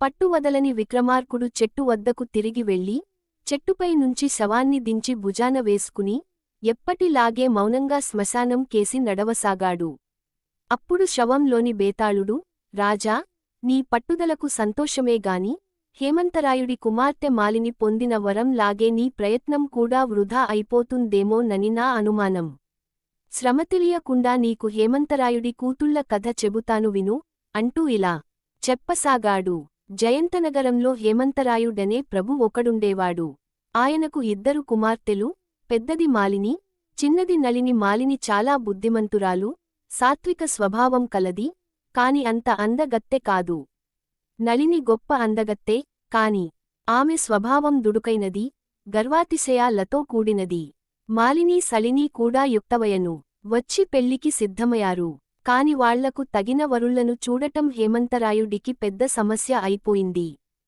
పట్టువదలని విక్రమార్కుడు చెట్టు వద్దకు తిరిగి వెళ్ళి చెట్టుపై నుంచి శవాన్ని దించి భుజాన వేసుకుని ఎప్పటిలాగే మౌనంగా శ్మశానం కేసి నడవసాగాడు. అప్పుడు శవంలోని బేతాళుడు, రాజా, నీ పట్టుదలకు సంతోషమేగాని హేమంతరాయుడి కుమార్తె మాలిని పొందిన వరం లాగే నీ ప్రయత్నం కూడా వృధా అయిపోతుందేమోనని నా అనుమానం. శ్రమ తెలియకుండా నీకు హేమంతరాయుడి కూతుళ్ల కథ చెబుతాను విను అంటూ ఇలా చెప్పసాగాడు. జయంతనగరంలో హేమంతరాయుడనే ప్రభు ఒకడుండేవాడు. ఆయనకు 2 కుమార్తెలు, పెద్దది మాలిని, చిన్నది నళిని. మాలిని చాలా బుద్ధిమంతురాలు, సాత్విక స్వభావం కలది, కాని అంత అందగత్తె కాదు. నళిని గొప్ప అందగత్తె, కాని ఆమె స్వభావం దుడుకైనది, గర్వాతిశయాలతో కూడినది. మాలిని సళిని కూడా యుక్తవయను వచ్చి పెళ్లికి సిద్ధమయారు. కాని వాళ్లకు తగిన వరుళ్లను చూడటం హేమంతరాయుడికి పెద్ద సమస్య అయిపోయింది.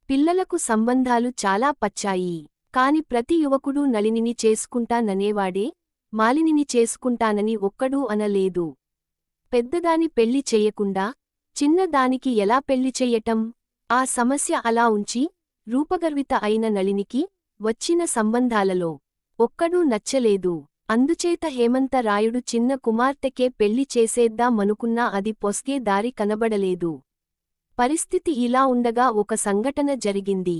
పిల్లలకు సంబంధాలు చాలా పచ్చాయి. కాని ప్రతి యువకుడూ నళినిని చేసుకుంటాననేవాడే, మాలినిని చేసుకుంటానని ఒక్కడూ అనలేదు. పెద్దదాని పెళ్లి చెయ్యకుండా చిన్నదానికి ఎలా పెళ్లి చెయ్యటం? ఆ సమస్య అలా ఉంచి రూపగర్విత అయిన నళినికి వచ్చిన సంబంధాలలో ఒక్కడూ నచ్చలేదు. అందుచేత హేమంతరాయుడు చిన్న కుమార్తెకే పెళ్లి చేసేద్దామనుకున్నా అది పొస్గే దారి కనబడలేదు. పరిస్థితి ఇలా ఉండగా ఒక సంఘటన జరిగింది.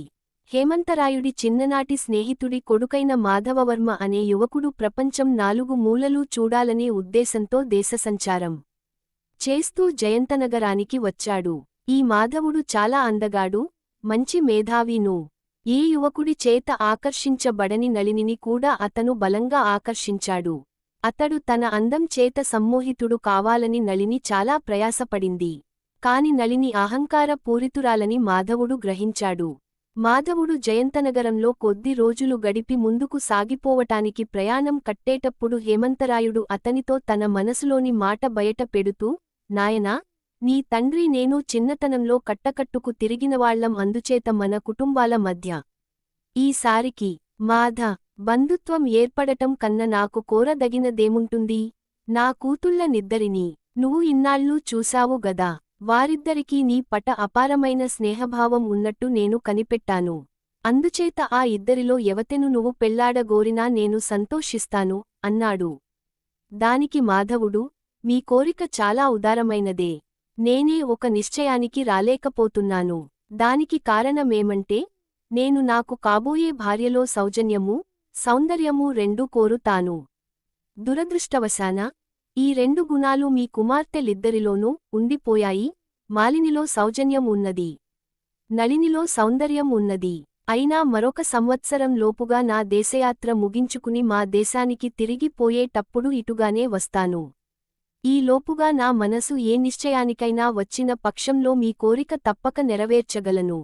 హేమంతరాయుడి చిన్ననాటి స్నేహితుడి కొడుకైన మాధవవర్మ అనే యువకుడు ప్రపంచం 4 మూలలూ చూడాలనే ఉద్దేశంతో దేశసంచారం చేస్తూ జయంతనగరానికి వచ్చాడు. ఈ మాధవుడు చాలా అందగాడు, మంచి మేధావీను. ఏ యువకుడి చేత ఆకర్షించబడని నళినిని కూడా అతను బలంగా ఆకర్షించాడు. అతడు తన అందం చేత సమ్మోహితుడు కావాలని నళిని చాలా ప్రయాసపడింది. కాని నళిని అహంకార పూరితురాలని మాధవుడు గ్రహించాడు. మాధవుడు జయంతనగరంలో కొద్ది రోజులు గడిపి ముందుకు సాగిపోవటానికి ప్రయాణం కట్టేటప్పుడు హేమంతరాయుడు అతనితో తన మనసులోని మాట బయట పెడుతూ, నాయనా, నీ తండ్రి నేను చిన్నతనంలో కట్టకట్టుకు తిరిగినవాళ్లం. అందుచేత మన కుటుంబాల మధ్య ఈసారికి మాధ బంధుత్వం ఏర్పడటం కన్న నాకు కోరదగినదేముంటుంది? నా కూతుళ్ల నిద్దరిని నువ్వు ఇన్నాళ్ళూ చూశావు గదా, వారిద్దరికీ నీ పట అపారమైన స్నేహభావం ఉన్నట్టు నేను కనిపెట్టాను. అందుచేత ఆ ఇద్దరిలో ఎవతెను నువ్వు పెళ్లాడగోరినా నేను సంతోషిస్తాను అన్నాడు. దానికి మాధవుడు, మీ కోరిక చాలా ఉదారమైనదే. నేనే ఒక నిశ్చయానికి రాలేకపోతున్నాను. దానికి కారణమేమంటే, నేను నాకు కాబోయే భార్యలో సౌజన్యమూ, సౌందర్యమూ రెండూ కోరుతాను. దురదృష్టవశాన ఈ 2 గుణాలు మీ కుమార్తెలిద్దరిలోనూ ఉండిపోయాయి. మాలినిలో సౌజన్యం ఉన్నది, నళినిలో సౌందర్యం ఉన్నది. అయినా మరొక సంవత్సరం లోపుగా నా దేశయాత్ర ముగించుకుని మా దేశానికి తిరిగిపోయేటప్పుడు ఇటుగానే వస్తాను. ఈ లోపుగా నా మనసు ఏ నిశ్చయానికైనా వచ్చిన పక్షంలో మీ కోరిక తప్పక నెరవేర్చగలను.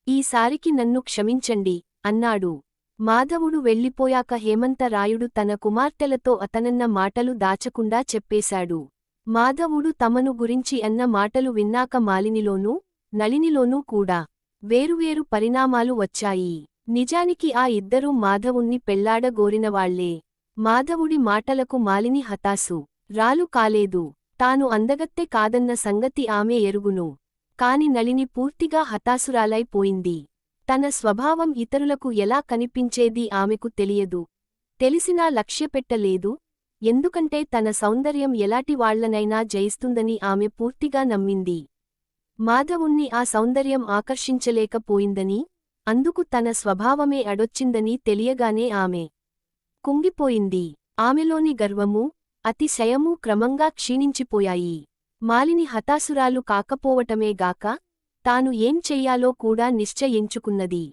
ఈసారికి నన్ను క్షమించండి అన్నాడు. మాధవుడు వెళ్ళిపోయాక హేమంతరాయుడు తన కుమార్తెలతో అతనన్న మాటలు దాచకుండా చెప్పేశాడు. మాధవుడు తమను గురించి అన్న మాటలు విన్నాక మాలినిలోనూ, నళినిలోనూ కూడా వేరువేరు పరిణామాలు వచ్చాయి. నిజానికి ఆ ఇద్దరూ మాధవుణ్ణి పెళ్లాడగోరినవాళ్లే. మాధవుడి మాటలకు మాలిని హతాసు రాలు కాలేదు. తాను అందగత్తె కాదన్న సంగతి ఆమె ఎరుగును. కాని నళిని పూర్తిగా హతాసురాలైపోయింది. తన స్వభావం ఇతరులకు ఎలా కనిపించేది ఆమెకు తెలియదు. తెలిసినా లక్ష్యపెట్టలేదు. ఎందుకంటే తన సౌందర్యం ఎలాటి వాళ్లనైనా జయిస్తుందని ఆమె పూర్తిగా నమ్మింది. మాధవుణ్ణి ఆ సౌందర్యం ఆకర్షించలేకపోయిందని, అందుకు తన స్వభావమే అడొచ్చిందని తెలియగానే ఆమె కుంగిపోయింది. ఆమెలోని గర్వమూ, అతిశయమూ క్రమంగా క్షీణించిపోయాయి. మాలిని హతాసురాలు కాకపోవటమేగాక తాను ఏం చెయ్యాలో కూడా నిశ్చయించుకున్నది.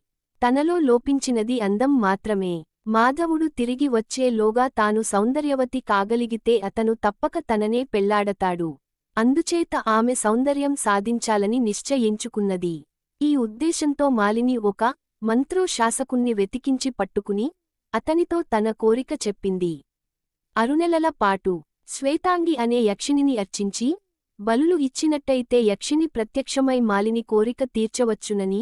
తనలో లోపించినది అందం మాత్రమే. మాధవుడు తిరిగి వచ్చేలోగా తాను సౌందర్యవతి కాగలిగితే అతను తప్పక తననే పెళ్లాడతాడు. అందుచేత ఆమె సౌందర్యం సాధించాలని నిశ్చయించుకున్నది. ఈ ఉద్దేశంతో మాలిని ఒక మంత్రో శాసకుణ్ణి వెతికించి పట్టుకుని అతనితో తన కోరిక చెప్పింది. 6 నెలల పాటు శ్వేతాంగి అనే యక్షిణిని అర్చించి బలులు ఇచ్చినట్టయితే యక్షిణి ప్రత్యక్షమై మాలిని కోరిక తీర్చవచ్చునని,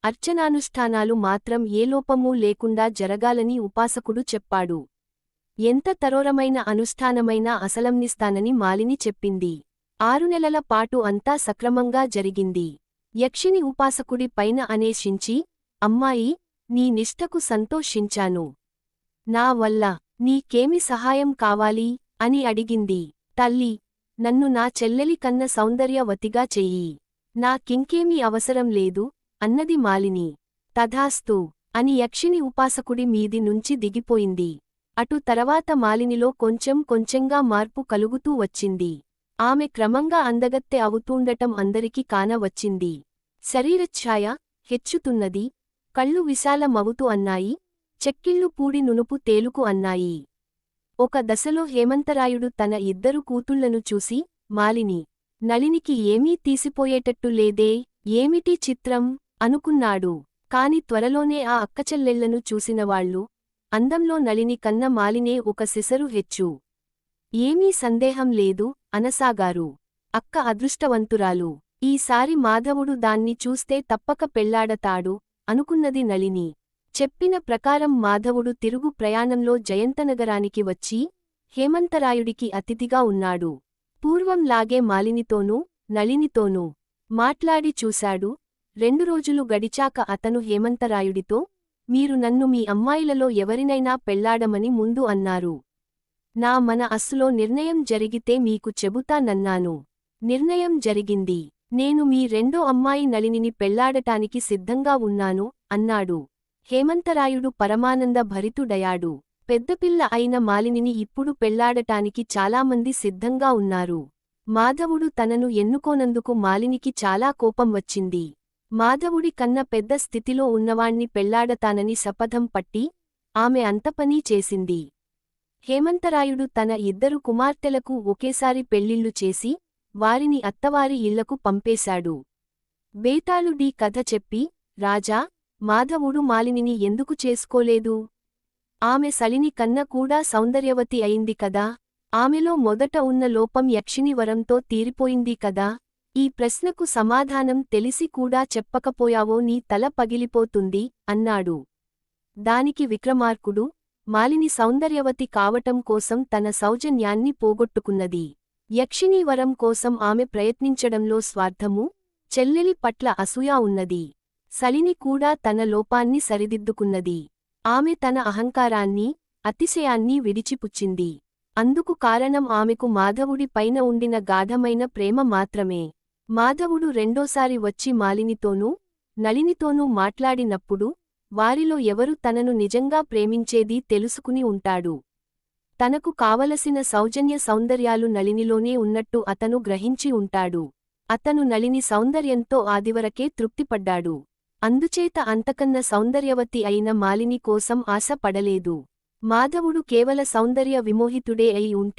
అర్చనానుష్ఠానాలు మాత్రం ఏ లోపమూ లేకుండా జరగాలని ఉపాసకుడు చెప్పాడు. ఎంత తరోరమైన అనుష్ఠానమైనా అసలంనిస్తానని మాలిని చెప్పింది. 6 నెలల పాటు అంతా సక్రమంగా జరిగింది. యక్షిని ఉపాసకుడి పైన అనేషించి, అమ్మాయి, నీ నిష్టకు సంతోషించాను. నా వల్ల నీకేమి సహాయం కావాలి అని అడిగింది. తల్లి, నన్ను నా చెల్లెలి కన్న సౌందర్యవతిగా చెయ్యి. నాకింకేమీ అవసరం లేదు అన్నది మాలిని. తథాస్తు అని యక్షిని ఉపాసకుడి మీది నుంచి దిగిపోయింది. అటు తర్వాత మాలినిలో కొంచెం కొంచెంగా మార్పు కలుగుతూ వచ్చింది. ఆమె క్రమంగా అందగత్తె అవుతూండటం అందరికి కానవచ్చింది. శరీరఛ్ఛాయ హెచ్చుతున్నది, కళ్ళు విశాలమవుతూ అన్నాయి, చెక్కిళ్ళు పూడి నునుపు తేలుకు అన్నాయి. ఒక దశలో హేమంతరాయుడు తన ఇద్దరు కూతుళ్లను చూసి, మాలిని, నళినికి ఏమీ తీసిపోయేటట్టు లేదే, ఏమిటి చిత్రం అనుకున్నాడు. కాని త్వరలోనే ఆ అక్కచెల్లెళ్లను చూసినవాళ్లు, అందంలో నళిని కన్న మాలినే ఒక సిసరు హెచ్చు. ఏమీ సందేహం లేదు అనసాగారు. అక్క అదృష్టవంతురాలు. ఈసారి మాధవుడు దాన్ని చూస్తే తప్పక పెళ్లాడతాడు అనుకున్నది నళిని. చెప్పిన ప్రకారం మాధవుడు తిరుగు ప్రయాణంలో జయంతనగరానికి వచ్చి, హేమంతరాయుడికి అతిథిగా ఉన్నాడు. పూర్వంలాగే మాలినితోనూ, నళినితోనూ మాట్లాడి చూశాడు. 2 రోజులు గడిచాక అతను హేమంతరాయుడితో, మీరు నన్ను మీ అమ్మాయిలలో ఎవరినైనా పెళ్లాడమని ముందు అన్నారు. మన అస్సులో నిర్ణయం జరిగితే మీకు చెబుతానన్నాను. నిర్ణయం జరిగింది. నేను మీ రెండో అమ్మాయి నళినిని పెళ్లాడటానికి సిద్ధంగా ఉన్నాను అన్నాడు. హేమంతరాయుడు పరమానంద భరితుడయాడు. పెద్దపిల్ల అయిన మాలినిని ఇప్పుడు పెళ్లాడటానికి చాలామంది సిద్ధంగా ఉన్నారు. మాధవుడు తనను ఎన్నుకోనందుకు మాలినికి చాలా కోపం వచ్చింది. మాధవుడి కన్న పెద్ద స్థితిలో ఉన్నవాణ్ణి పెళ్లాడతానని శపథం పట్టి, ఆమె అంతపనీ చేసింది. హేమంతరాయుడు తన ఇద్దరు కుమార్తెలకు ఒకేసారి పెళ్లిళ్లు చేసి, వారిని అత్తవారి ఇళ్లకు పంపేశాడు. బేతాళుడీ కథ చెప్పి, రాజా, మాధవుడు మాలినిని ఎందుకు చేసుకోలేదు? ఆమె సలిని కన్న కూడా సౌందర్యవతి అయింది కదా. ఆమెలో మొదట ఉన్న లోపం యక్షిని వరంతో తీరిపోయింది కదా. ఈ ప్రశ్నకు సమాధానం తెలిసి కూడా చెప్పకపోయావో నీ తల పగిలిపోతుంది అన్నాడు. దానికి విక్రమార్కుడు, మాలిని సౌందర్యవతి కావటం కోసం తన సౌజన్యాన్ని పోగొట్టుకున్నది. యక్షిణీ వరం కోసం ఆమె ప్రయత్నించడంలో స్వార్థమూ, చెల్లెలి పట్ల అసూయ ఉన్నది. సలిని కూడా తన లోపాన్ని సరిదిద్దుకున్నది. ఆమె తన అహంకారాన్ని, అతిశయాన్ని విడిచిపుచ్చింది. అందుకు కారణం ఆమెకు మాధవుడి పైన ఉండిన గాఢమైన ప్రేమ మాత్రమే. మాధవుడు రెండోసారి వచ్చి మాలినితోనూ, నళినితోనూ మాట్లాడినప్పుడు, వారిలో ఎవరు తనను నిజంగా ప్రేమించేదీ తెలుసుకుని ఉంటాడు. తనకు కావలసిన సౌజన్య సౌందర్యాలు నళినిలోనే ఉన్నట్టు అతను గ్రహించి ఉంటాడు. అతను నళిని సౌందర్యంతో ఆదివరకే తృప్తిపడ్డాడు. అందుచేత అంతకన్న సౌందర్యవతి అయిన మాలిని కోసం ఆశ పడలేదు. మాధవుడు కేవల సౌందర్య విమోహితుడే అయి ఉంటే